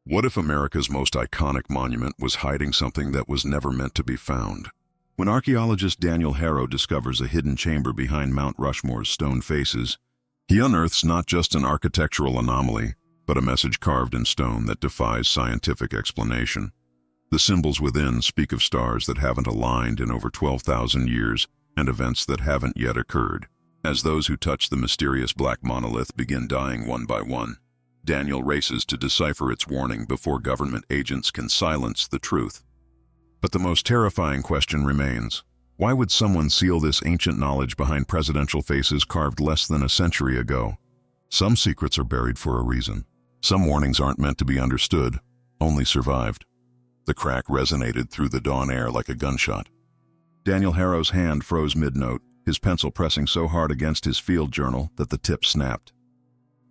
What if America's most iconic monument was hiding something that was never meant to be found? When archaeologist Daniel Harrow discovers a hidden chamber behind Mount Rushmore's stone faces, he unearths not just an architectural anomaly, but a message carved in stone that defies scientific explanation. The symbols within speak of stars that haven't aligned in over 12,000 years and events that haven't yet occurred. As those who touch the mysterious black monolith begin dying one by one, Daniel races to decipher its warning before government agents can silence the truth. But the most terrifying question remains: why would someone seal this ancient knowledge behind presidential faces carved less than a century ago? Some secrets are buried for a reason. Some warnings aren't meant to be understood, only survived. The crack resonated through the dawn air like a gunshot. Daniel Harrow's hand froze mid-note, his pencil pressing so hard against his field journal that the tip snapped.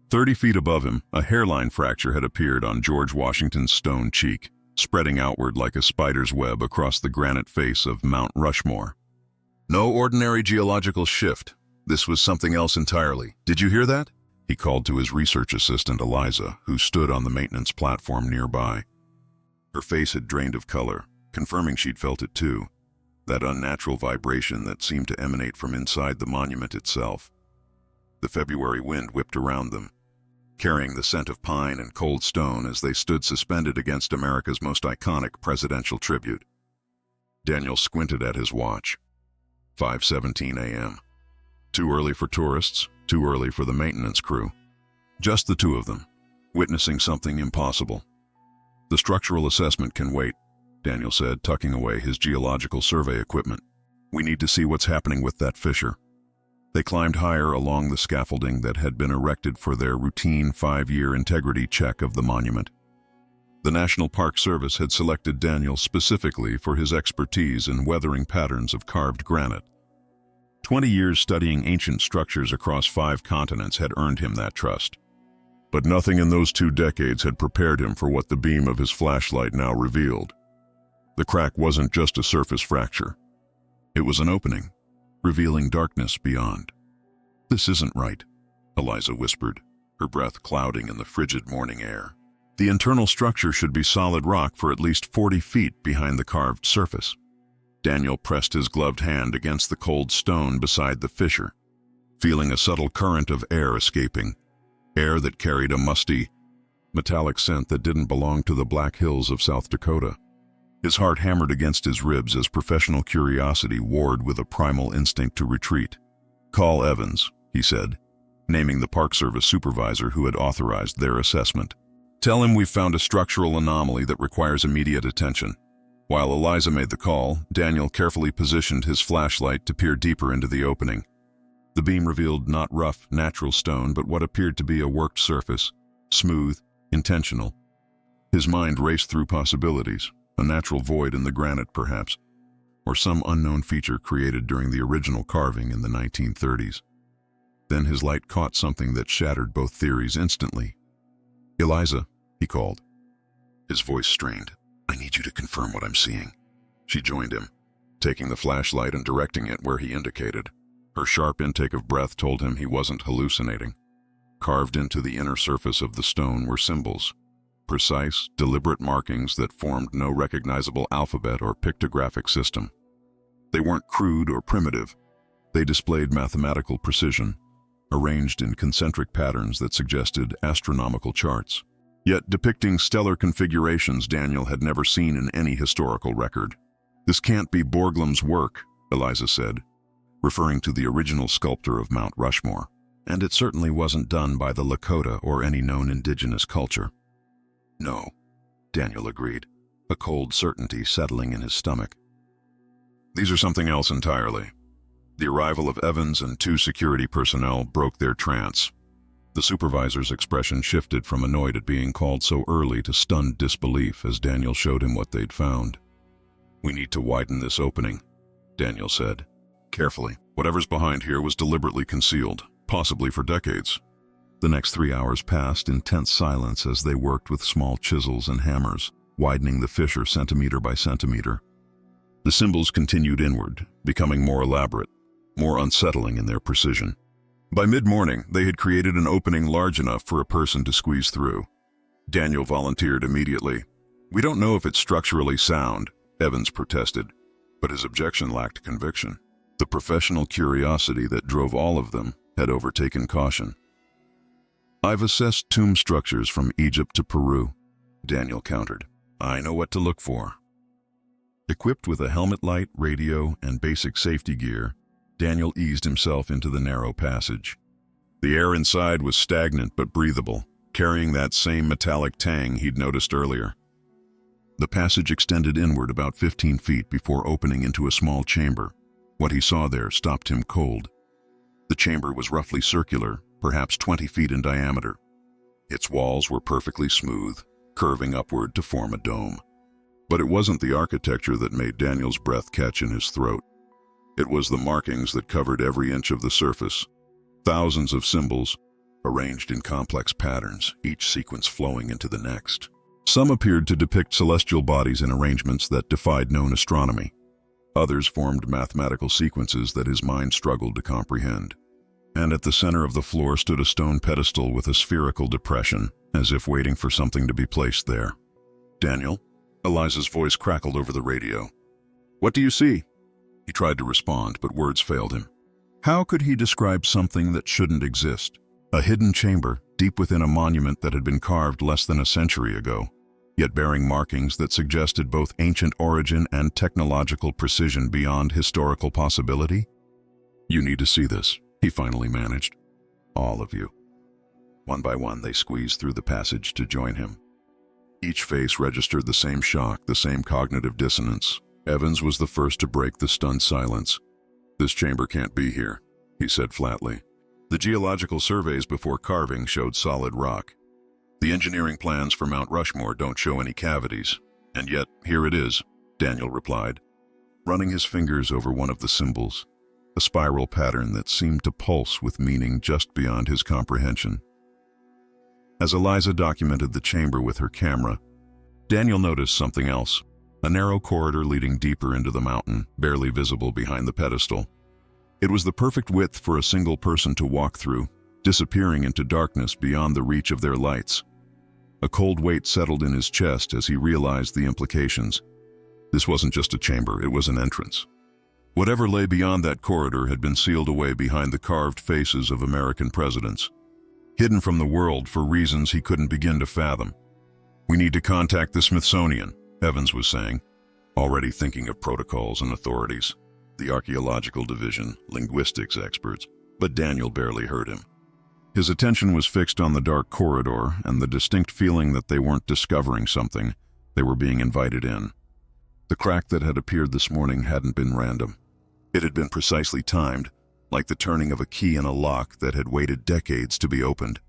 30 feet above him, a hairline fracture had appeared on George Washington's stone cheek, spreading outward like a spider's web across the granite face of Mount Rushmore. No ordinary geological shift. This was something else entirely. Did you hear that? He called to his research assistant Eliza, who stood on the maintenance platform nearby. Her face had drained of color, confirming she'd felt it too. That unnatural vibration that seemed to emanate from inside the monument itself. The February wind whipped around them, carrying the scent of pine and cold stone as they stood suspended against America's most iconic presidential tribute. Daniel squinted at his watch. 5:17 a.m. Too early for tourists, too early for the maintenance crew. Just the two of them, witnessing something impossible. The structural assessment can wait, Daniel said, tucking away his geological survey equipment. We need to see what's happening with that fissure. They climbed higher along the scaffolding that had been erected for their routine 5-year integrity check of the monument. The National Park Service had selected Daniel specifically for his expertise in weathering patterns of carved granite. 20 years studying ancient structures across 5 continents had earned him that trust. But nothing in those 2 decades had prepared him for what the beam of his flashlight now revealed. The crack wasn't just a surface fracture. It was an opening, revealing darkness beyond. "This isn't right," Eliza whispered, her breath clouding in the frigid morning air. The internal structure should be solid rock for at least 40 feet behind the carved surface. Daniel pressed his gloved hand against the cold stone beside the fissure, feeling a subtle current of air escaping, air that carried a musty, metallic scent that didn't belong to the Black Hills of South Dakota. His heart hammered against his ribs as professional curiosity warred with a primal instinct to retreat. "Call Evans," he said, naming the Park Service supervisor who had authorized their assessment. "Tell him we've found a structural anomaly that requires immediate attention." While Eliza made the call, Daniel carefully positioned his flashlight to peer deeper into the opening. The beam revealed not rough, natural stone, but what appeared to be a worked surface, smooth, intentional. His mind raced through possibilities, a natural void in the granite perhaps, or some unknown feature created during the original carving in the 1930s. Then his light caught something that shattered both theories instantly. "Eliza," he called. His voice strained. "I need you to confirm what I'm seeing." She joined him, taking the flashlight and directing it where he indicated. Her sharp intake of breath told him he wasn't hallucinating. Carved into the inner surface of the stone were symbols, precise, deliberate markings that formed no recognizable alphabet or pictographic system. They weren't crude or primitive. They displayed mathematical precision, arranged in concentric patterns that suggested astronomical charts, yet depicting stellar configurations Daniel had never seen in any historical record. "This can't be Borglum's work," Eliza said, referring to the original sculptor of Mount Rushmore. "And it certainly wasn't done by the Lakota or any known indigenous culture." "No," Daniel agreed, a cold certainty settling in his stomach. "These are something else entirely." The arrival of Evans and 2 security personnel broke their trance. The supervisor's expression shifted from annoyed at being called so early to stunned disbelief as Daniel showed him what they'd found. "We need to widen this opening," Daniel said. "Carefully. Whatever's behind here was deliberately concealed, possibly for decades." The next 3 hours passed in tense silence as they worked with small chisels and hammers, widening the fissure centimeter by centimeter. The symbols continued inward, becoming more elaborate, more unsettling in their precision. By mid-morning, they had created an opening large enough for a person to squeeze through. Daniel volunteered immediately. "We don't know if it's structurally sound," Evans protested, but his objection lacked conviction. The professional curiosity that drove all of them had overtaken caution. "I've assessed tomb structures from Egypt to Peru," Daniel countered. "I know what to look for." Equipped with a helmet light, radio, and basic safety gear, Daniel eased himself into the narrow passage. The air inside was stagnant but breathable, carrying that same metallic tang he'd noticed earlier. The passage extended inward about 15 feet before opening into a small chamber. What he saw there stopped him cold. The chamber was roughly circular, perhaps 20 feet in diameter. Its walls were perfectly smooth, curving upward to form a dome. But it wasn't the architecture that made Daniel's breath catch in his throat. It was the markings that covered every inch of the surface. Thousands of symbols, arranged in complex patterns, each sequence flowing into the next. Some appeared to depict celestial bodies in arrangements that defied known astronomy. Others formed mathematical sequences that his mind struggled to comprehend. And at the center of the floor stood a stone pedestal with a spherical depression, as if waiting for something to be placed there. "Daniel?" Eliza's voice crackled over the radio. "What do you see?" He tried to respond, but words failed him. How could he describe something that shouldn't exist? A hidden chamber, deep within a monument that had been carved less than a century ago, yet bearing markings that suggested both ancient origin and technological precision beyond historical possibility? "You need to see this," he finally managed. "All of you." One by one, they squeezed through the passage to join him. Each face registered the same shock, the same cognitive dissonance. Evans was the first to break the stunned silence. "This chamber can't be here," he said flatly. "The geological surveys before carving showed solid rock. The engineering plans for Mount Rushmore don't show any cavities. And yet, here it is," Daniel replied, running his fingers over one of the symbols, a spiral pattern that seemed to pulse with meaning just beyond his comprehension. As Eliza documented the chamber with her camera, Daniel noticed something else. A narrow corridor leading deeper into the mountain, barely visible behind the pedestal. It was the perfect width for a single person to walk through, disappearing into darkness beyond the reach of their lights. A cold weight settled in his chest as he realized the implications. This wasn't just a chamber, it was an entrance. Whatever lay beyond that corridor had been sealed away behind the carved faces of American presidents, hidden from the world for reasons he couldn't begin to fathom. "We need to contact the Smithsonian," Evans was saying, already thinking of protocols and authorities, the archaeological division, linguistics experts, but Daniel barely heard him. His attention was fixed on the dark corridor and the distinct feeling that they weren't discovering something, they were being invited in. The crack that had appeared this morning hadn't been random. It had been precisely timed, like the turning of a key in a lock that had waited decades to be opened.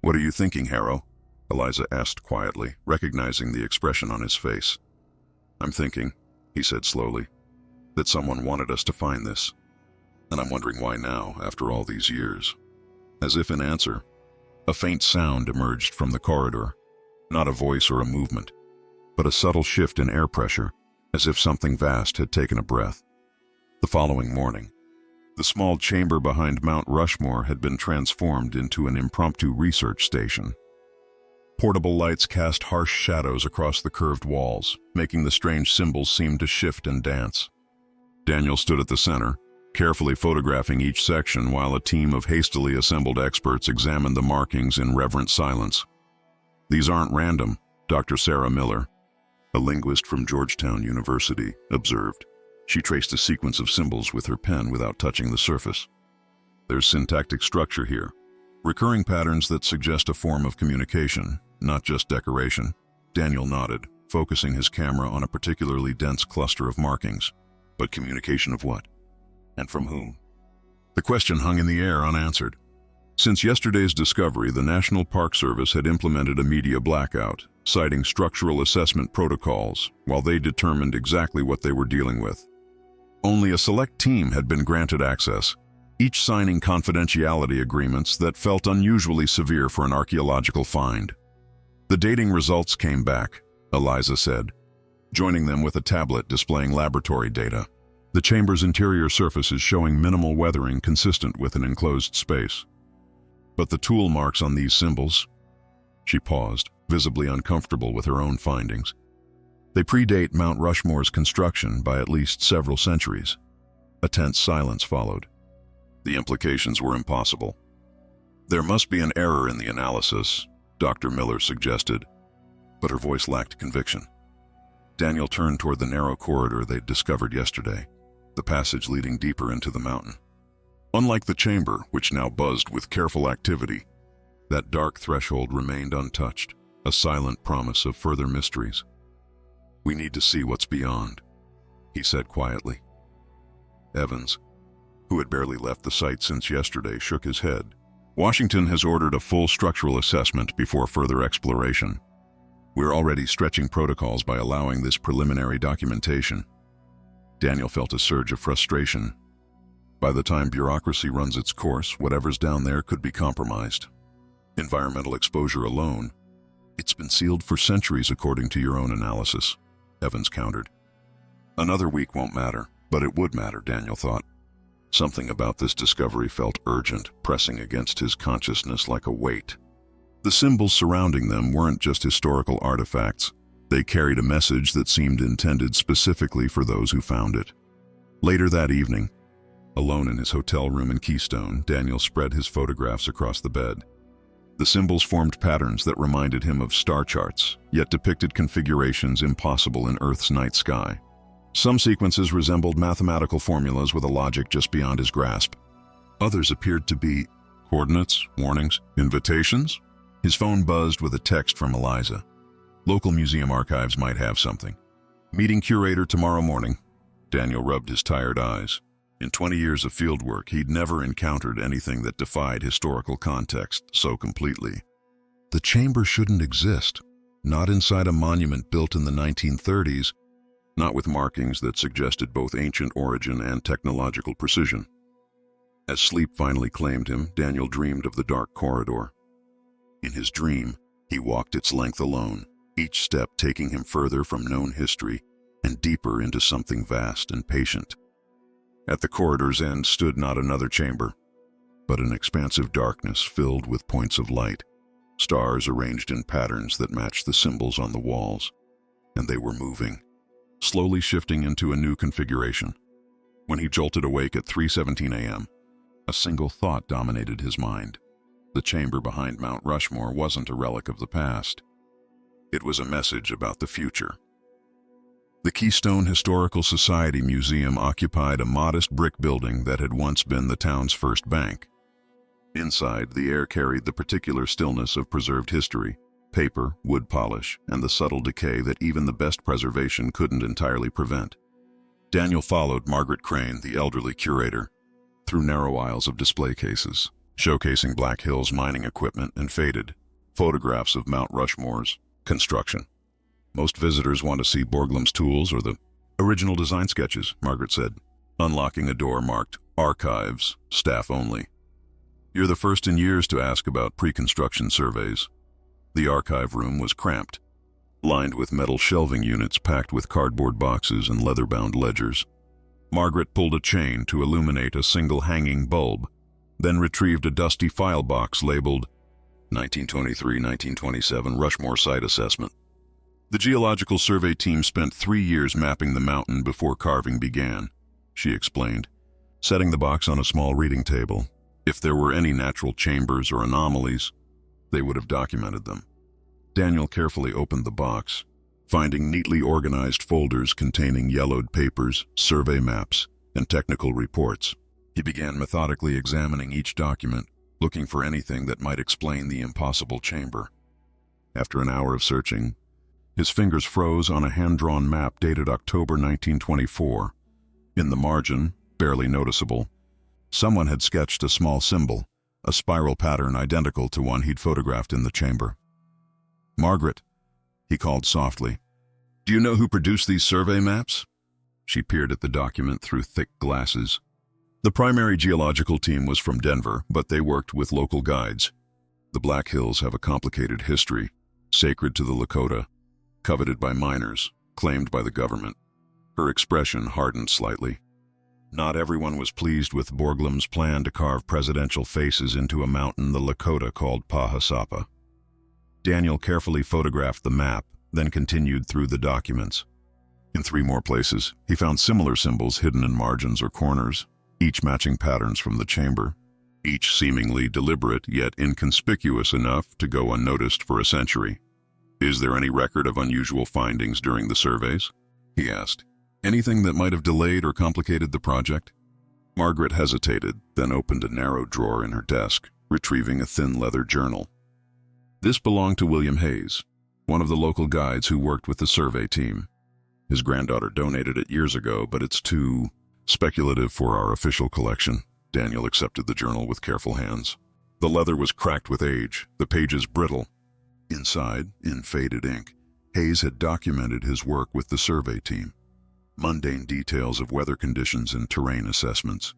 "What are you thinking, Harrow?" Eliza asked quietly, recognizing the expression on his face. "I'm thinking," he said slowly, "that someone wanted us to find this. And I'm wondering why now, after all these years." As if in answer, a faint sound emerged from the corridor. Not a voice or a movement, but a subtle shift in air pressure, as if something vast had taken a breath. The following morning, the small chamber behind Mount Rushmore had been transformed into an impromptu research station. Portable lights cast harsh shadows across the curved walls, making the strange symbols seem to shift and dance. Daniel stood at the center, carefully photographing each section while a team of hastily assembled experts examined the markings in reverent silence. "These aren't random," Dr. Sarah Miller, a linguist from Georgetown University, observed. She traced a sequence of symbols with her pen without touching the surface. "There's syntactic structure here, recurring patterns that suggest a form of communication, not just decoration." Daniel nodded, focusing his camera on a particularly dense cluster of markings. But communication of what? And from whom? The question hung in the air unanswered. Since yesterday's discovery, the National Park Service had implemented a media blackout, citing structural assessment protocols, while they determined exactly what they were dealing with. Only a select team had been granted access, each signing confidentiality agreements that felt unusually severe for an archaeological find. The dating results came back, Eliza said, joining them with a tablet displaying laboratory data. The chamber's interior surfaces showing minimal weathering consistent with an enclosed space. But the tool marks on these symbols? She paused, visibly uncomfortable with her own findings. They predate Mount Rushmore's construction by at least several centuries. A tense silence followed. The implications were impossible. There must be an error in the analysis, Dr. Miller suggested, but her voice lacked conviction. Daniel turned toward the narrow corridor they'd discovered yesterday, the passage leading deeper into the mountain. Unlike the chamber, which now buzzed with careful activity, that dark threshold remained untouched, a silent promise of further mysteries. "We need to see what's beyond," he said quietly. Evans, who had barely left the site since yesterday, shook his head. "Washington has ordered a full structural assessment before further exploration. We're already stretching protocols by allowing this preliminary documentation." Daniel felt a surge of frustration. By the time bureaucracy runs its course, whatever's down there could be compromised. Environmental exposure alone. "It's been sealed for centuries according to your own analysis," Evans countered. "Another week won't matter, but it would matter," Daniel thought. Something about this discovery felt urgent, pressing against his consciousness like a weight. The symbols surrounding them weren't just historical artifacts. They carried a message that seemed intended specifically for those who found it. Later that evening, alone in his hotel room in Keystone, Daniel spread his photographs across the bed. The symbols formed patterns that reminded him of star charts, yet depicted configurations impossible in Earth's night sky. Some sequences resembled mathematical formulas with a logic just beyond his grasp. Others appeared to be coordinates, warnings, invitations. His phone buzzed with a text from Eliza. Local museum archives might have something. "Meeting curator tomorrow morning." Daniel rubbed his tired eyes. In 20 years of fieldwork, he'd never encountered anything that defied historical context so completely. The chamber shouldn't exist, not inside a monument built in the 1930s, not with markings that suggested both ancient origin and technological precision. As sleep finally claimed him, Daniel dreamed of the dark corridor. In his dream, he walked its length alone, each step taking him further from known history and deeper into something vast and patient. At the corridor's end stood not another chamber, but an expansive darkness filled with points of light, stars arranged in patterns that matched the symbols on the walls. And they were moving, slowly shifting into a new configuration. When he jolted awake at 3:17 a.m., a single thought dominated his mind. The chamber behind Mount Rushmore wasn't a relic of the past. It was a message about the future. The Keystone Historical Society Museum occupied a modest brick building that had once been the town's first bank. Inside, the air carried the particular stillness of preserved history, paper, wood polish, and the subtle decay that even the best preservation couldn't entirely prevent. Daniel followed Margaret Crane, the elderly curator, through narrow aisles of display cases, showcasing Black Hills mining equipment and faded photographs of Mount Rushmore's construction. "Most visitors want to see Borglum's tools or the original design sketches," Margaret said, unlocking a door marked "Archives, Staff Only." "You're the first in years to ask about pre-construction surveys." The archive room was cramped, lined with metal shelving units packed with cardboard boxes and leather-bound ledgers. Margaret pulled a chain to illuminate a single hanging bulb, then retrieved a dusty file box labeled 1923-1927 Rushmore Site Assessment. "The Geological Survey team spent 3 years mapping the mountain before carving began," she explained, setting the box on a small reading table. "If there were any natural chambers or anomalies, they would have documented them." Daniel carefully opened the box, finding neatly organized folders containing yellowed papers, survey maps, and technical reports. He began methodically examining each document, looking for anything that might explain the impossible chamber. After an hour of searching, his fingers froze on a hand-drawn map dated October 1924. In the margin, barely noticeable, someone had sketched a small symbol, a spiral pattern identical to one he'd photographed in the chamber. "Margaret," he called softly, "do you know who produced these survey maps?" She peered at the document through thick glasses. The primary geological team was from Denver, but they worked with local guides. The Black Hills have a complicated history, sacred to the Lakota, coveted by miners, claimed by the government. Her expression hardened slightly. Not everyone was pleased with Borglum's plan to carve presidential faces into a mountain the Lakota called Pahasapa. Daniel carefully photographed the map, then continued through the documents. In 3 more places, he found similar symbols hidden in margins or corners, each matching patterns from the chamber, each seemingly deliberate yet inconspicuous enough to go unnoticed for a century. "Is there any record of unusual findings during the surveys?" he asked. "Anything that might have delayed or complicated the project?" Margaret hesitated, then opened a narrow drawer in her desk, retrieving a thin leather journal. This belonged to William Hayes, one of the local guides who worked with the survey team. His granddaughter donated it years ago, but it's too speculative for our official collection. Daniel accepted the journal with careful hands. The leather was cracked with age, the pages brittle. Inside, in faded ink, Hayes had documented his work with the survey team. Mundane details of weather conditions and terrain assessments.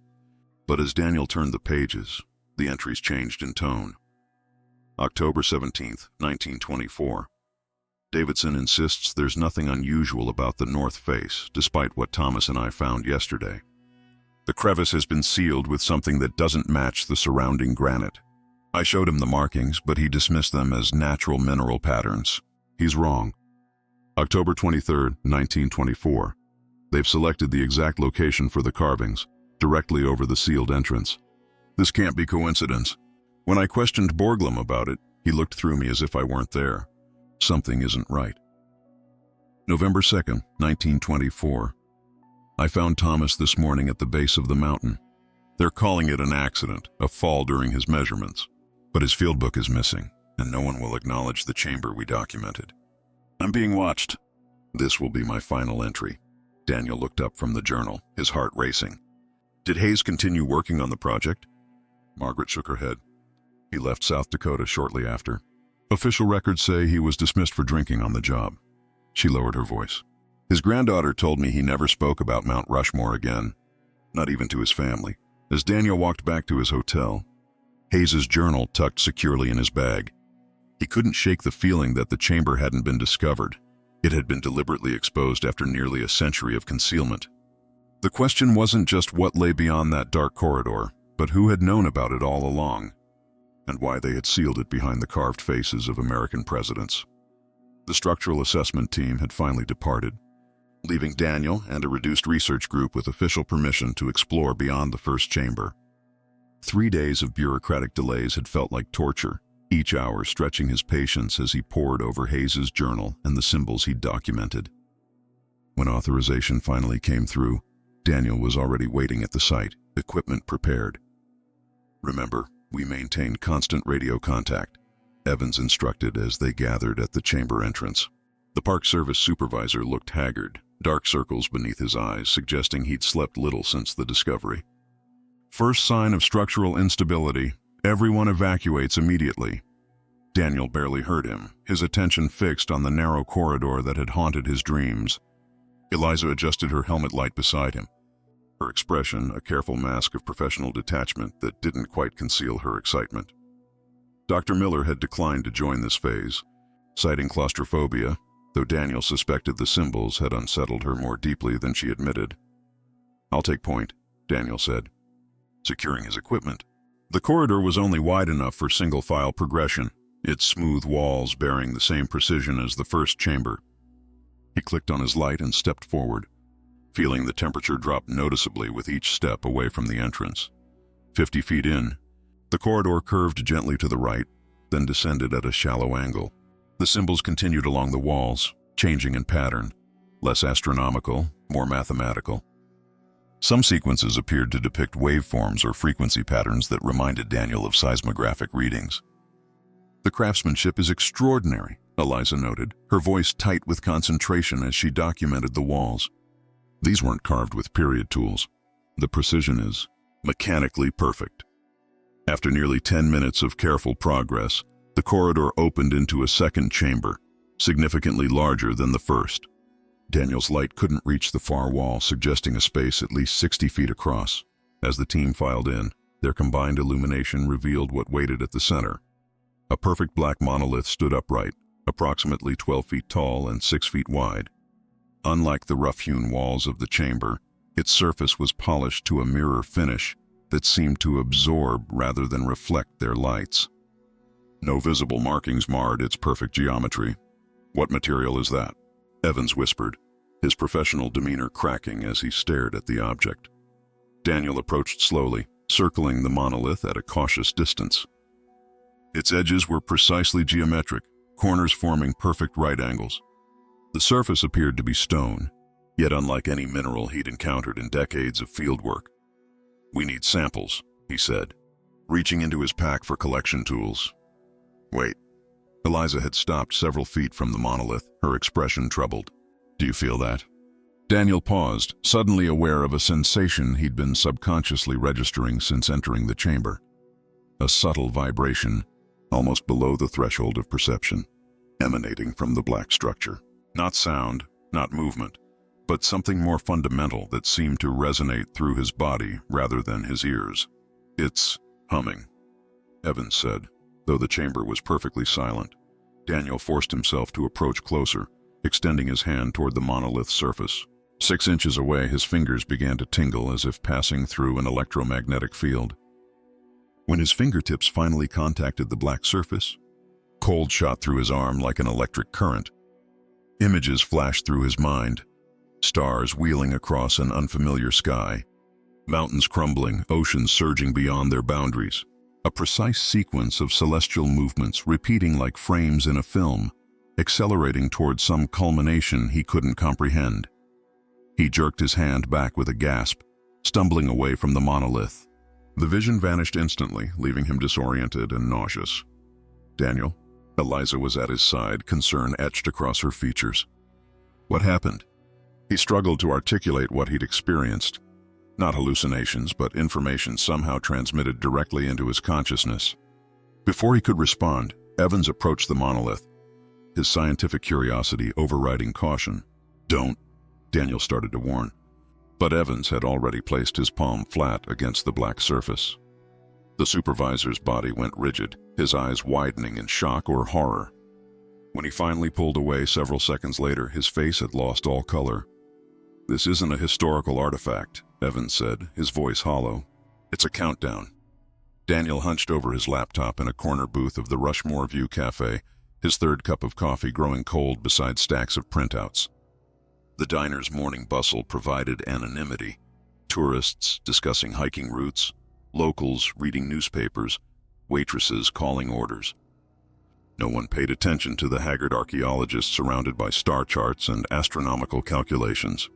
But as Daniel turned the pages, the entries changed in tone. October 17th, 1924. Davidson insists there's nothing unusual about the north face, despite what Thomas and I found yesterday. The crevice has been sealed with something that doesn't match the surrounding granite. I showed him the markings, but he dismissed them as natural mineral patterns. He's wrong. October 23rd, 1924. They've selected the exact location for the carvings, directly over the sealed entrance. This can't be coincidence. When I questioned Borglum about it, he looked through me as if I weren't there. Something isn't right. November 2nd, 1924. I found Thomas this morning at the base of the mountain. They're calling it an accident, a fall during his measurements. But his field book is missing, and no one will acknowledge the chamber we documented. I'm being watched. This will be my final entry. Daniel looked up from the journal, his heart racing. Did Hayes continue working on the project? Margaret shook her head. He left South Dakota shortly after. Official records say he was dismissed for drinking on the job. She lowered her voice. His granddaughter told me he never spoke about Mount Rushmore again, not even to his family. As Daniel walked back to his hotel, Hayes's journal tucked securely in his bag. He couldn't shake the feeling that the chamber hadn't been discovered. It had been deliberately exposed after nearly a century of concealment. The question wasn't just what lay beyond that dark corridor, but who had known about it all along, and why they had sealed it behind the carved faces of American presidents. The structural assessment team had finally departed, leaving Daniel and a reduced research group with official permission to explore beyond the first chamber. 3 days of bureaucratic delays had felt like torture, each hour stretching his patience as he pored over Hayes's journal and the symbols he'd documented. When authorization finally came through, Daniel was already waiting at the site, equipment prepared. Remember, we maintained constant radio contact, Evans instructed as they gathered at the chamber entrance. The Park Service supervisor looked haggard, dark circles beneath his eyes suggesting he'd slept little since the discovery. First sign of structural instability, everyone evacuates immediately. Daniel barely heard him, his attention fixed on the narrow corridor that had haunted his dreams. Eliza adjusted her helmet light beside him, her expression a careful mask of professional detachment that didn't quite conceal her excitement. Dr. Miller had declined to join this phase, citing claustrophobia, though Daniel suspected the symbols had unsettled her more deeply than she admitted. "I'll take point," Daniel said, securing his equipment. The corridor was only wide enough for single-file progression, its smooth walls bearing the same precision as the first chamber. He clicked on his light and stepped forward, feeling the temperature drop noticeably with each step away from the entrance. 50 feet in, the corridor curved gently to the right, then descended at a shallow angle. The symbols continued along the walls, changing in pattern, less astronomical, more mathematical. Some sequences appeared to depict waveforms or frequency patterns that reminded Daniel of seismographic readings. "The craftsmanship is extraordinary," Eliza noted, her voice tight with concentration as she documented the walls. "These weren't carved with period tools. The precision is mechanically perfect." After nearly 10 minutes of careful progress, the corridor opened into a second chamber, significantly larger than the first. Daniel's light couldn't reach the far wall, suggesting a space at least 60 feet across. As the team filed in, their combined illumination revealed what waited at the center. A perfect black monolith stood upright, approximately 12 feet tall and 6 feet wide. Unlike the rough-hewn walls of the chamber, its surface was polished to a mirror finish that seemed to absorb rather than reflect their lights. No visible markings marred its perfect geometry. "What material is that?" Evans whispered, his professional demeanor cracking as he stared at the object. Daniel approached slowly, circling the monolith at a cautious distance. Its edges were precisely geometric, corners forming perfect right angles. The surface appeared to be stone, yet unlike any mineral he'd encountered in decades of fieldwork. "We need samples," he said, reaching into his pack for collection tools. "Wait." Eliza had stopped several feet from the monolith, her expression troubled. "Do you feel that?" Daniel paused, suddenly aware of a sensation he'd been subconsciously registering since entering the chamber. A subtle vibration, almost below the threshold of perception, emanating from the black structure. Not sound, not movement, but something more fundamental that seemed to resonate through his body rather than his ears. "It's humming," Evans said, though the chamber was perfectly silent. Daniel forced himself to approach closer, extending his hand toward the monolith's surface. 6 inches away, his fingers began to tingle as if passing through an electromagnetic field. When his fingertips finally contacted the black surface, cold shot through his arm like an electric current. Images flashed through his mind, stars wheeling across an unfamiliar sky, mountains crumbling, oceans surging beyond their boundaries. A precise sequence of celestial movements repeating like frames in a film, accelerating toward some culmination he couldn't comprehend. He jerked his hand back with a gasp, stumbling away from the monolith. The vision vanished instantly, leaving him disoriented and nauseous. "Daniel?" Eliza was at his side, concern etched across her features. "What happened?" He struggled to articulate what he'd experienced. Not hallucinations, but information somehow transmitted directly into his consciousness. Before he could respond, Evans approached the monolith, his scientific curiosity overriding caution. "Don't," Daniel started to warn. But Evans had already placed his palm flat against the black surface. The supervisor's body went rigid, his eyes widening in shock or horror. When he finally pulled away several seconds later, his face had lost all color. "This isn't a historical artifact," Evans said, his voice hollow. "It's a countdown." Daniel hunched over his laptop in a corner booth of the Rushmore View Cafe, his third cup of coffee growing cold beside stacks of printouts. The diner's morning bustle provided anonymity. Tourists discussing hiking routes, locals reading newspapers, waitresses calling orders. No one paid attention to the haggard archaeologist surrounded by star charts and astronomical calculations.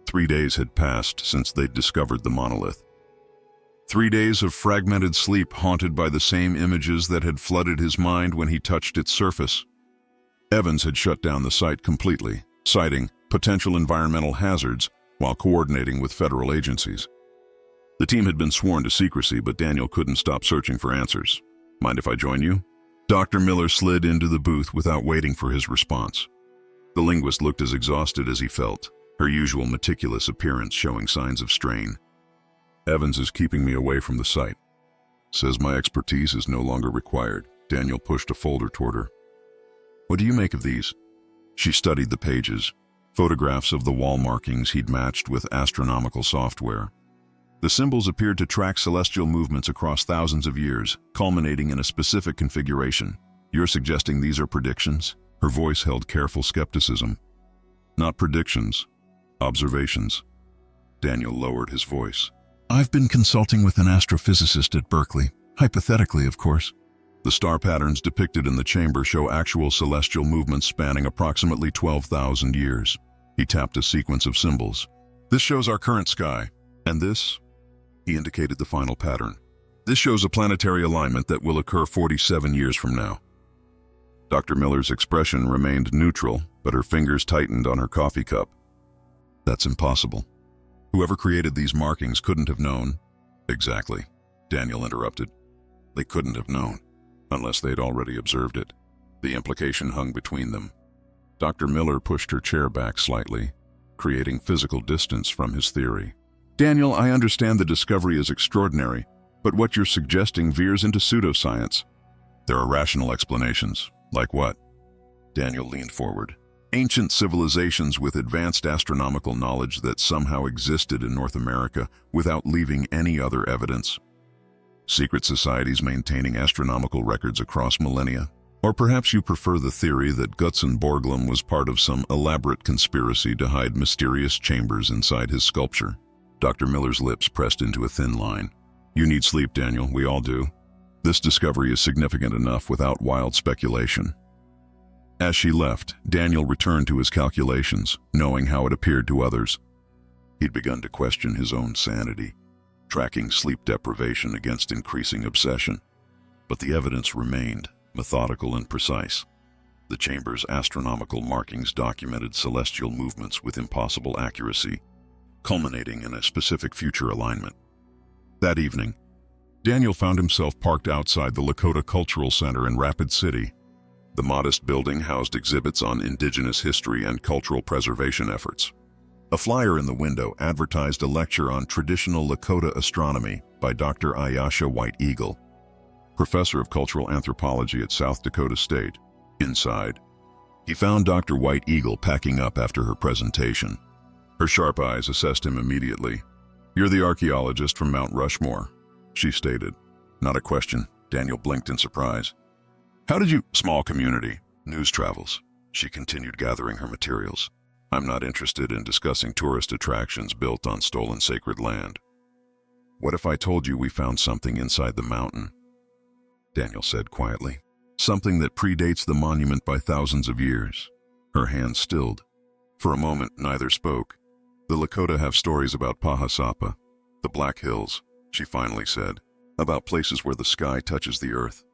3 days had passed since they'd discovered the monolith. 3 days of fragmented sleep haunted by the same images that had flooded his mind when he touched its surface. Evans had shut down the site completely, citing potential environmental hazards while coordinating with federal agencies. The team had been sworn to secrecy, but Daniel couldn't stop searching for answers. "Mind if I join you?" Dr. Miller slid into the booth without waiting for his response. The linguist looked as exhausted as he felt, her usual meticulous appearance showing signs of strain. "Evans is keeping me away from the site. Says my expertise is no longer required." Daniel pushed a folder toward her. "What do you make of these?" She studied the pages, photographs of the wall markings he'd matched with astronomical software. The symbols appeared to track celestial movements across thousands of years, culminating in a specific configuration. "You're suggesting these are predictions?" Her voice held careful skepticism. "Not predictions, observations." Daniel lowered his voice. "I've been consulting with an astrophysicist at Berkeley, hypothetically, of course. The star patterns depicted in the chamber show actual celestial movements spanning approximately 12,000 years. He tapped a sequence of symbols. "This shows our current sky, and this," he indicated the final pattern. "This shows a planetary alignment that will occur 47 years from now." Dr. Miller's expression remained neutral, but her fingers tightened on her coffee cup. "That's impossible. Whoever created these markings couldn't have known." "Exactly," Daniel interrupted. "They couldn't have known, unless they'd already observed it." The implication hung between them. Dr. Miller pushed her chair back slightly, creating physical distance from his theory. "Daniel, I understand the discovery is extraordinary, but what you're suggesting veers into pseudoscience." "There are rational explanations." "Like what?" Daniel leaned forward. "Ancient civilizations with advanced astronomical knowledge that somehow existed in North America without leaving any other evidence. Secret societies maintaining astronomical records across millennia? Or perhaps you prefer the theory that Gutzon Borglum was part of some elaborate conspiracy to hide mysterious chambers inside his sculpture? Dr. Miller's lips pressed into a thin line. You need sleep, Daniel. We all do. This discovery is significant enough without wild speculation. As she left, Daniel returned to his calculations, knowing how it appeared to others. He'd begun to question his own sanity, tracking sleep deprivation against increasing obsession. But the evidence remained methodical and precise. The chamber's astronomical markings documented celestial movements with impossible accuracy, culminating in a specific future alignment. That evening, Daniel found himself parked outside the Lakota Cultural Center in Rapid City. The modest building housed exhibits on indigenous history and cultural preservation efforts. A flyer in the window advertised a lecture on traditional Lakota astronomy by Dr. Ayasha White Eagle, professor of cultural anthropology at South Dakota State. Inside, he found Dr. White Eagle packing up after her presentation. Her sharp eyes assessed him immediately. "You're the archaeologist from Mount Rushmore," she stated. Not a question. Daniel blinked in surprise. "How did you—" "Small community. News travels." She continued gathering her materials. "I'm not interested in discussing tourist attractions built on stolen sacred land." "What if I told you we found something inside the mountain?" Daniel said quietly. "Something that predates the monument by thousands of years." Her hands stilled. For a moment, neither spoke. "The Lakota have stories about Pahasapa, the Black Hills," she finally said, "about places where the sky touches the earth.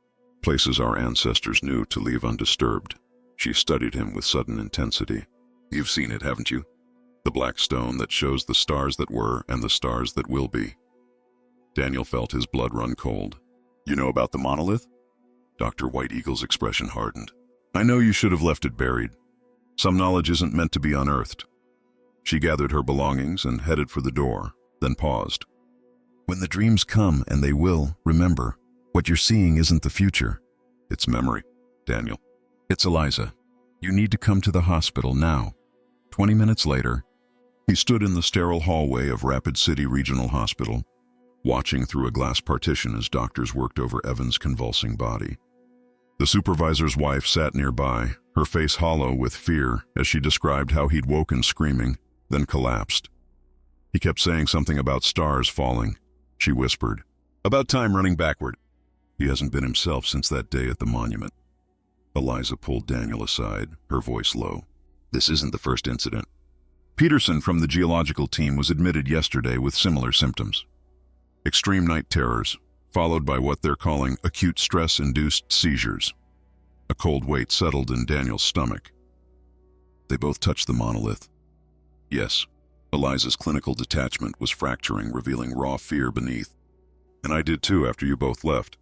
Places our ancestors knew to leave undisturbed." She studied him with sudden intensity. "You've seen it, haven't you? The black stone that shows the stars that were and the stars that will be." Daniel felt his blood run cold. "You know about the monolith?" Dr. White Eagle's expression hardened. "I know you should have left it buried. Some knowledge isn't meant to be unearthed." She gathered her belongings and headed for the door, then paused. "When the dreams come, and they will, remember, what you're seeing isn't the future. It's memory, Daniel. It's Eliza. You need to come to the hospital now." 20 minutes later, he stood in the sterile hallway of Rapid City Regional Hospital, watching through a glass partition as doctors worked over Evan's convulsing body. The supervisor's wife sat nearby, her face hollow with fear as she described how he'd woken screaming, then collapsed. He kept saying something about stars falling. She whispered, "About time running backward." He hasn't been himself since that day at the monument. Eliza pulled Daniel aside, her voice low. "This isn't the first incident. Peterson from the geological team was admitted yesterday with similar symptoms. Extreme night terrors, followed by what they're calling acute stress-induced seizures." A cold weight settled in Daniel's stomach. They both touched the monolith. Yes, Eliza's clinical detachment was fracturing, revealing raw fear beneath. "And I did too after you both left."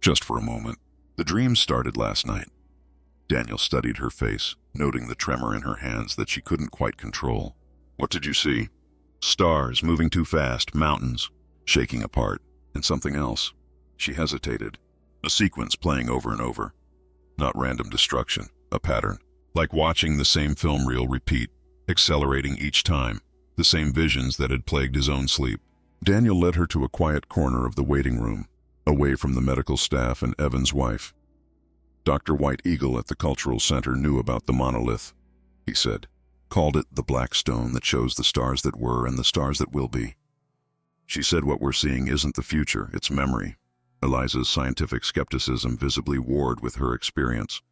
"Just for a moment. The dreams started last night." Daniel studied her face, noting the tremor in her hands that she couldn't quite control. "What did you see?" "Stars moving too fast, mountains shaking apart, and something else." She hesitated. "A sequence playing over and over. Not random destruction, a pattern. Like watching the same film reel repeat, accelerating each time, the same visions that had plagued his own sleep." Daniel led her to a quiet corner of the waiting room, away from the medical staff and Evan's wife. "Dr. White Eagle at the Cultural Center knew about the monolith," he said. "Called it the black stone that shows the stars that were and the stars that will be. She said what we're seeing isn't the future, it's memory." Eliza's scientific skepticism visibly warred with her experience.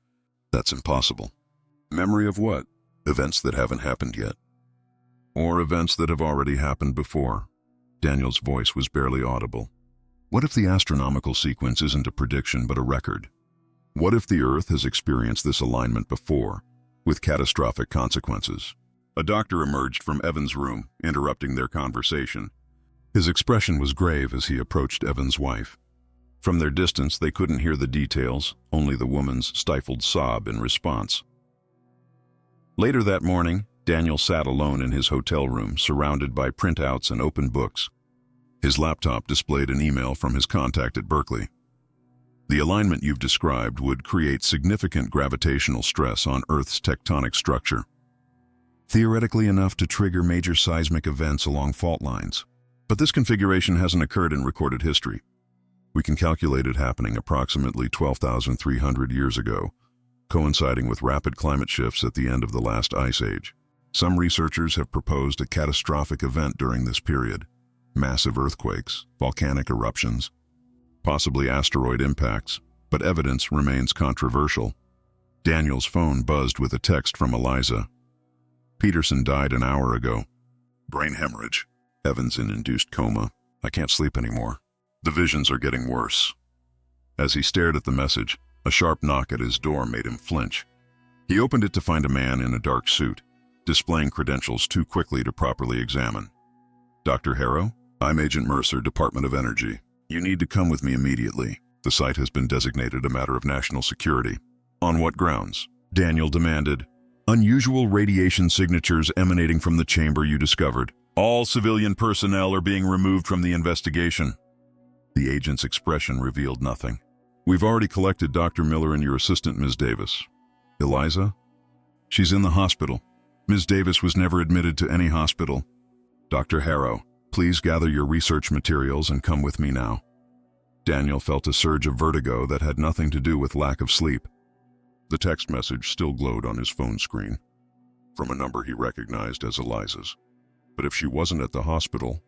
"That's impossible." "Memory of what?" "Events that haven't happened yet. Or events that have already happened before." Daniel's voice was barely audible. "What if the astronomical sequence isn't a prediction but a record? What if the Earth has experienced this alignment before, with catastrophic consequences?" A doctor emerged from Evan's room, interrupting their conversation. His expression was grave as he approached Evan's wife. From their distance, they couldn't hear the details, only the woman's stifled sob in response. Later that morning, Daniel sat alone in his hotel room, surrounded by printouts and open books. His laptop displayed an email from his contact at Berkeley. "The alignment you've described would create significant gravitational stress on Earth's tectonic structure. Theoretically enough to trigger major seismic events along fault lines. But this configuration hasn't occurred in recorded history. We can calculate it happening approximately 12,300 years ago, coinciding with rapid climate shifts at the end of the last ice age. Some researchers have proposed a catastrophic event during this period: massive earthquakes, volcanic eruptions, possibly asteroid impacts, but evidence remains controversial. Daniel's phone buzzed with a text from Eliza. Peterson died an hour ago. Brain hemorrhage. Evans in induced coma. I can't sleep anymore. The visions are getting worse. As he stared at the message, a sharp knock at his door made him flinch. He opened it to find a man in a dark suit, displaying credentials too quickly to properly examine. Dr. Harrow? I'm Agent Mercer, Department of Energy. You need to come with me immediately. The site has been designated a matter of national security. On what grounds? Daniel demanded. Unusual radiation signatures emanating from the chamber you discovered. All civilian personnel are being removed from the investigation. The agent's expression revealed nothing. We've already collected Dr. Miller and your assistant, Ms. Davis. Eliza? She's in the hospital. Ms. Davis was never admitted to any hospital. Dr. Harrow, please gather your research materials and come with me now. Daniel felt a surge of vertigo that had nothing to do with lack of sleep. The text message still glowed on his phone screen, from a number he recognized as Eliza's. But if she wasn't at the hospital...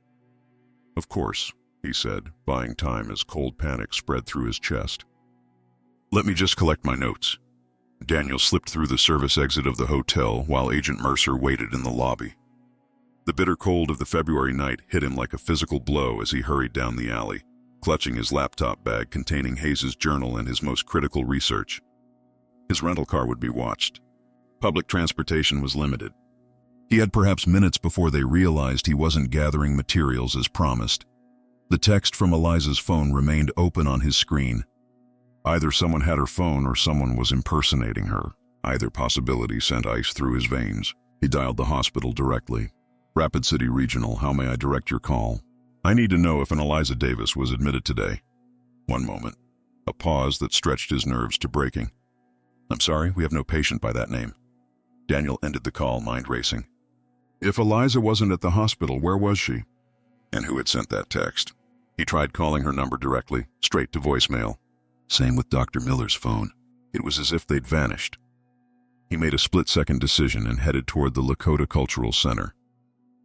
Of course, he said, buying time as cold panic spread through his chest. Let me just collect my notes. Daniel slipped through the service exit of the hotel while Agent Mercer waited in the lobby. The bitter cold of the February night hit him like a physical blow as he hurried down the alley, clutching his laptop bag containing Hayes' journal and his most critical research. His rental car would be watched. Public transportation was limited. He had perhaps minutes before they realized he wasn't gathering materials as promised. The text from Eliza's phone remained open on his screen. Either someone had her phone or someone was impersonating her. Either possibility sent ice through his veins. He dialed the hospital directly. Rapid City Regional, how may I direct your call? I need to know if an Eliza Davis was admitted today. One moment. A pause that stretched his nerves to breaking. I'm sorry, we have no patient by that name. Daniel ended the call, mind racing. If Eliza wasn't at the hospital, where was she? And who had sent that text? He tried calling her number directly, straight to voicemail. Same with Dr. Miller's phone. It was as if they'd vanished. He made a split-second decision and headed toward the Lakota Cultural Center.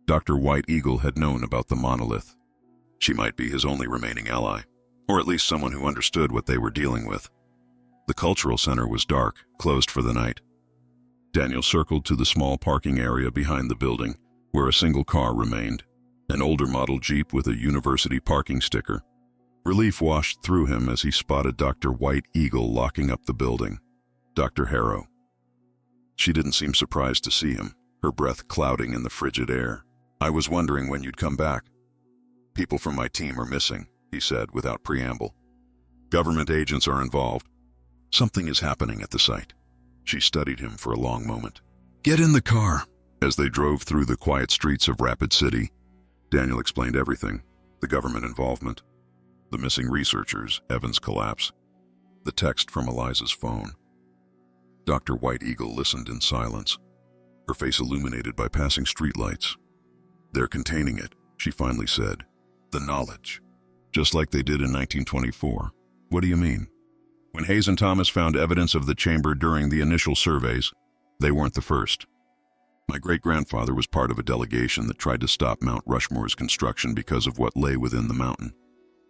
Dr. White Eagle had known about the monolith. She might be his only remaining ally, or at least someone who understood what they were dealing with. The Cultural Center was dark, closed for the night. Daniel circled to the small parking area behind the building, where a single car remained, an older model Jeep with a university parking sticker. Relief washed through him as he spotted Dr. White Eagle locking up the building. Dr. Harrow. She didn't seem surprised to see him, her breath clouding in the frigid air. I was wondering when you'd come back. People from my team are missing, he said without preamble. Government agents are involved. Something is happening at the site. She studied him for a long moment. Get in the car. As they drove through the quiet streets of Rapid City, Daniel explained everything: the government involvement, the missing researchers, Evans' collapse, the text from Eliza's phone. Dr. White Eagle listened in silence, her face illuminated by passing streetlights. They're containing it, she finally said. The knowledge. Just like they did in 1924. What do you mean? When Hayes and Thomas found evidence of the chamber during the initial surveys, they weren't the first. My great-grandfather was part of a delegation that tried to stop Mount Rushmore's construction because of what lay within the mountain.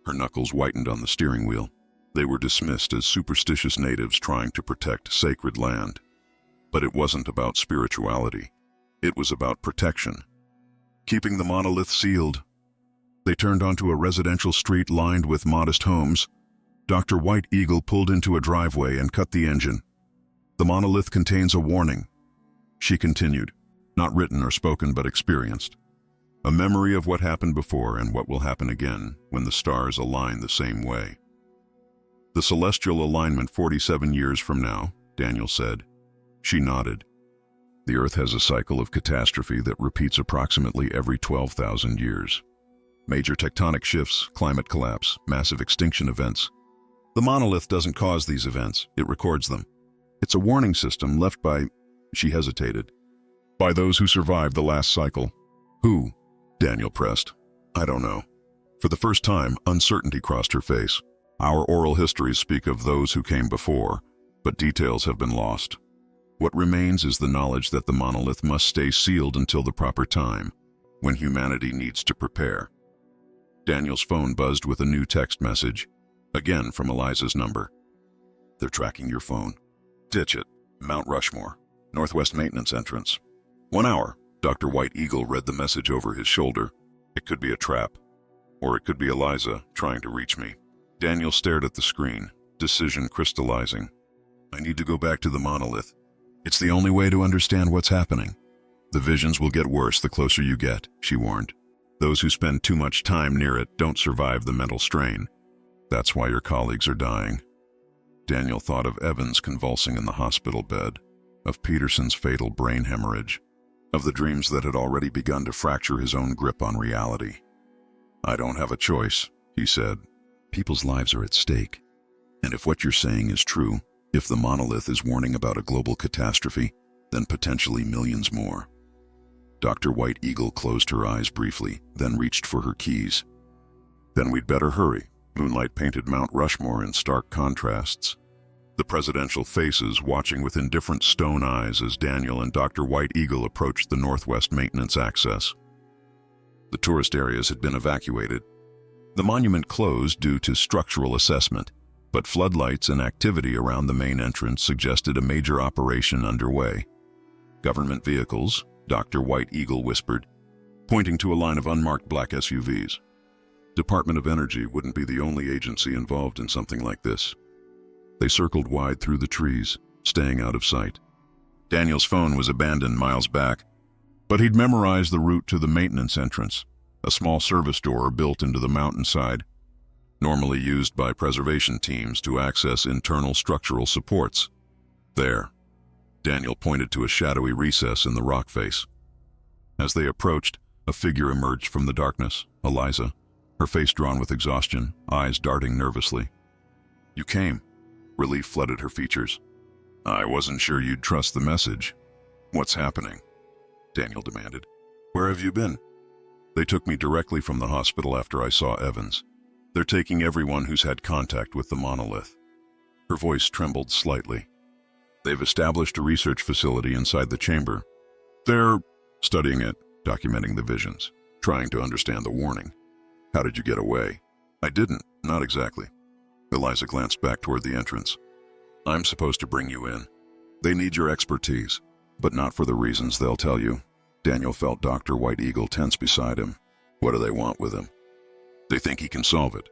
Her knuckles whitened on the steering wheel. They were dismissed as superstitious natives trying to protect sacred land. But it wasn't about spirituality. It was about protection. Keeping the monolith sealed. They turned onto a residential street lined with modest homes. Dr. White Eagle pulled into a driveway and cut the engine. The monolith contains a warning. She continued, not written or spoken but experienced. A memory of what happened before and what will happen again when the stars align the same way. The celestial alignment 47 years from now, Daniel said. She nodded. The Earth has a cycle of catastrophe that repeats approximately every 12,000 years. Major tectonic shifts, climate collapse, massive extinction events. The monolith doesn't cause these events, it records them. It's a warning system left by, she hesitated, by those who survived the last cycle. Who? Daniel pressed. I don't know. For the first time, uncertainty crossed her face. Our oral histories speak of those who came before, but details have been lost. What remains is the knowledge that the monolith must stay sealed until the proper time, when humanity needs to prepare. Daniel's phone buzzed with a new text message, again from Eliza's number. They're tracking your phone. Ditch it. Mount Rushmore, Northwest Maintenance Entrance. 1 hour. Dr. White Eagle read the message over his shoulder. It could be a trap, or it could be Eliza trying to reach me. Daniel stared at the screen, decision crystallizing. I need to go back to the monolith. It's the only way to understand what's happening. The visions will get worse the closer you get, she warned. Those who spend too much time near it don't survive the mental strain. That's why your colleagues are dying. Daniel thought of Evans convulsing in the hospital bed, of Peterson's fatal brain hemorrhage, of the dreams that had already begun to fracture his own grip on reality. I don't have a choice, he said. People's lives are at stake. And if what you're saying is true, if the monolith is warning about a global catastrophe, then potentially millions more. Dr. White Eagle closed her eyes briefly, then reached for her keys. Then we'd better hurry. Moonlight painted Mount Rushmore in stark contrasts. The presidential faces watching with indifferent stone eyes as Daniel and Dr. White Eagle approached the Northwest Maintenance access. The tourist areas had been evacuated. The monument closed due to structural assessment, but floodlights and activity around the main entrance suggested a major operation underway. Government vehicles, Dr. White Eagle whispered, pointing to a line of unmarked black SUVs. Department of Energy wouldn't be the only agency involved in something like this. They circled wide through the trees, staying out of sight. Daniel's phone was abandoned miles back, but he'd memorized the route to the maintenance entrance, a small service door built into the mountainside, normally used by preservation teams to access internal structural supports. There, Daniel pointed to a shadowy recess in the rock face. As they approached, a figure emerged from the darkness, Eliza, her face drawn with exhaustion, eyes darting nervously. You came. Relief flooded her features. I wasn't sure you'd trust the message. What's happening? Daniel demanded. Where have you been? They took me directly from the hospital after I saw Evans. They're taking everyone who's had contact with the monolith. Her voice trembled slightly. They've established a research facility inside the chamber. They're studying it, documenting the visions, trying to understand the warning. How did you get away? I didn't, not exactly. Eliza glanced back toward the entrance. I'm supposed to bring you in. They need your expertise, but not for the reasons they'll tell you. Daniel felt Dr. White Eagle tense beside him. What do they want with him? They think he can solve it.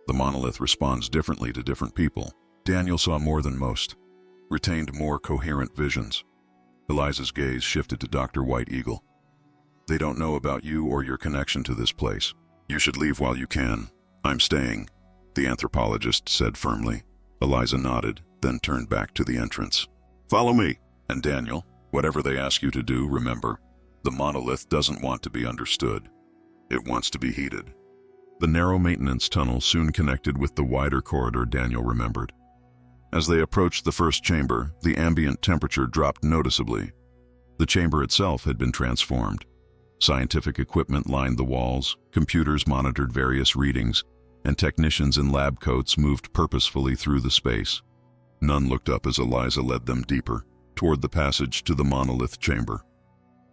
The monolith responds differently to different people. Daniel saw more than most, retained more coherent visions. Eliza's gaze shifted to Dr. White Eagle. They don't know about you or your connection to this place. You should leave while you can. I'm staying, the anthropologist said firmly. Eliza nodded, then turned back to the entrance. Follow me. And Daniel, whatever they ask you to do, remember, the monolith doesn't want to be understood. It wants to be heeded. The narrow maintenance tunnel soon connected with the wider corridor Daniel remembered. As they approached the first chamber, the ambient temperature dropped noticeably. The chamber itself had been transformed. Scientific equipment lined the walls, computers monitored various readings, and technicians in lab coats moved purposefully through the space. None looked up as Eliza led them deeper, toward the passage to the monolith chamber.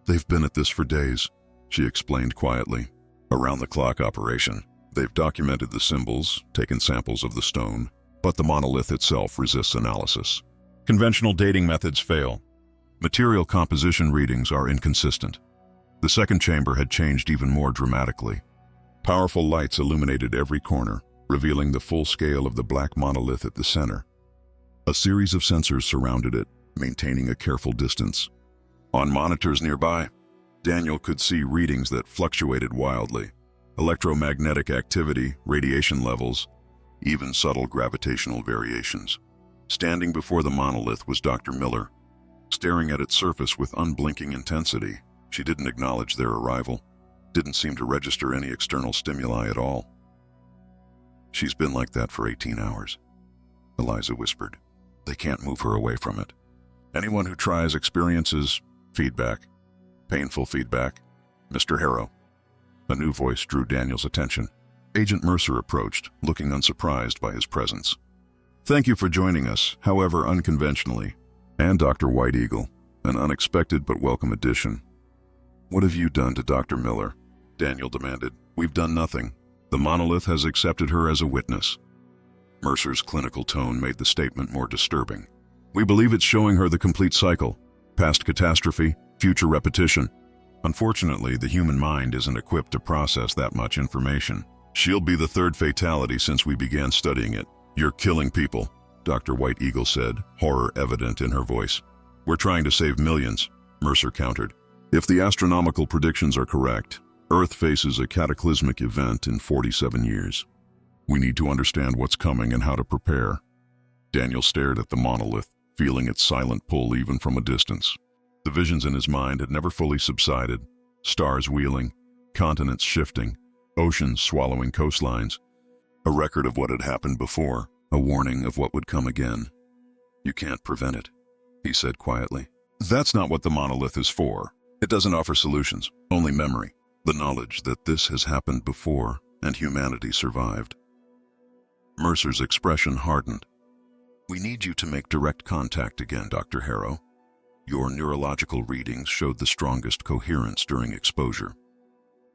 They've been at this for days, she explained quietly. Around-the-clock operation. They've documented the symbols, taken samples of the stone, but the monolith itself resists analysis. Conventional dating methods fail. Material composition readings are inconsistent. The second chamber had changed even more dramatically. Powerful lights illuminated every corner, revealing the full scale of the black monolith at the center. A series of sensors surrounded it, maintaining a careful distance. On monitors nearby, Daniel could see readings that fluctuated wildly. Electromagnetic activity, radiation levels, even subtle gravitational variations. Standing before the monolith was Dr. Miller, staring at its surface with unblinking intensity. She didn't acknowledge their arrival, didn't seem to register any external stimuli at all. She's been like that for 18 hours, Eliza whispered. They can't move her away from it. Anyone who tries experiences feedback, painful feedback. Mr. Harrow. A new voice drew Daniel's attention. Agent Mercer approached, looking unsurprised by his presence. "Thank you for joining us, however unconventionally. And Dr. White Eagle, an unexpected but welcome addition." "What have you done to Dr. Miller?" Daniel demanded. "We've done nothing. The monolith has accepted her as a witness." Mercer's clinical tone made the statement more disturbing. "We believe it's showing her the complete cycle. Past catastrophe, future repetition. Unfortunately, the human mind isn't equipped to process that much information. She'll be the third fatality since we began studying it." "You're killing people," Dr. White Eagle said, horror evident in her voice. "We're trying to save millions," Mercer countered. "If the astronomical predictions are correct, Earth faces a cataclysmic event in 47 years. We need to understand what's coming and how to prepare." Daniel stared at the monolith, feeling its silent pull even from a distance. The visions in his mind had never fully subsided. Stars wheeling, continents shifting, oceans swallowing coastlines. A record of what had happened before, a warning of what would come again. "You can't prevent it," he said quietly. "That's not what the monolith is for. It doesn't offer solutions, only memory. The knowledge that this has happened before and humanity survived." Mercer's expression hardened. "We need you to make direct contact again, Dr. Harrow. Your neurological readings showed the strongest coherence during exposure."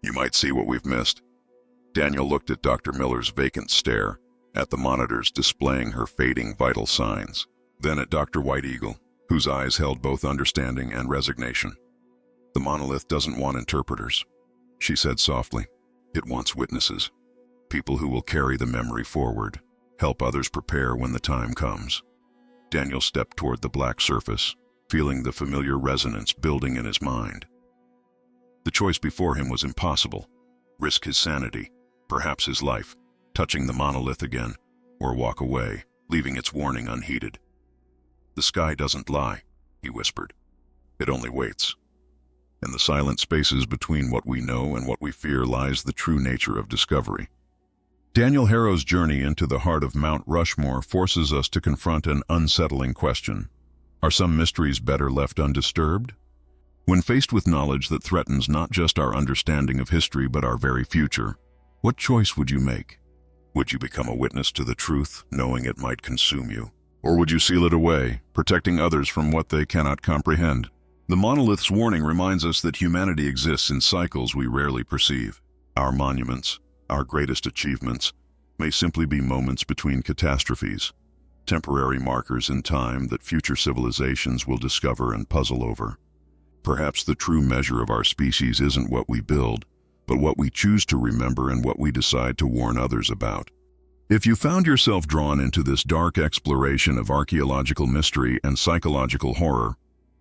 "You might see what we've missed." Daniel looked at Dr. Miller's vacant stare, at the monitors displaying her fading vital signs, then at Dr. White Eagle, whose eyes held both understanding and resignation. "The monolith doesn't want interpreters," she said softly. "It wants witnesses. People who will carry the memory forward, help others prepare when the time comes." Daniel stepped toward the black surface, feeling the familiar resonance building in his mind. The choice before him was impossible. Risk his sanity, perhaps his life, touching the monolith again, or walk away, leaving its warning unheeded. "The sky doesn't lie," he whispered. "It only waits. In the silent spaces between what we know and what we fear lies the true nature of discovery." Daniel Harrow's journey into the heart of Mount Rushmore forces us to confront an unsettling question. Are some mysteries better left undisturbed? When faced with knowledge that threatens not just our understanding of history but our very future, what choice would you make? Would you become a witness to the truth, knowing it might consume you? Or would you seal it away, protecting others from what they cannot comprehend? The monolith's warning reminds us that humanity exists in cycles we rarely perceive. Our monuments, our greatest achievements, may simply be moments between catastrophes, temporary markers in time that future civilizations will discover and puzzle over. Perhaps the true measure of our species isn't what we build, but what we choose to remember and what we decide to warn others about. If you found yourself drawn into this dark exploration of archaeological mystery and psychological horror,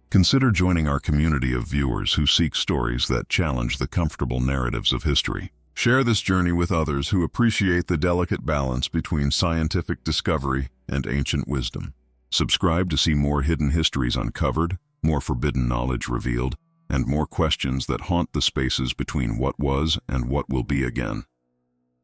consider joining our community of viewers who seek stories that challenge the comfortable narratives of history. Share this journey with others who appreciate the delicate balance between scientific discovery and ancient wisdom. Subscribe to see more hidden histories uncovered, more forbidden knowledge revealed, and more questions that haunt the spaces between what was and what will be again.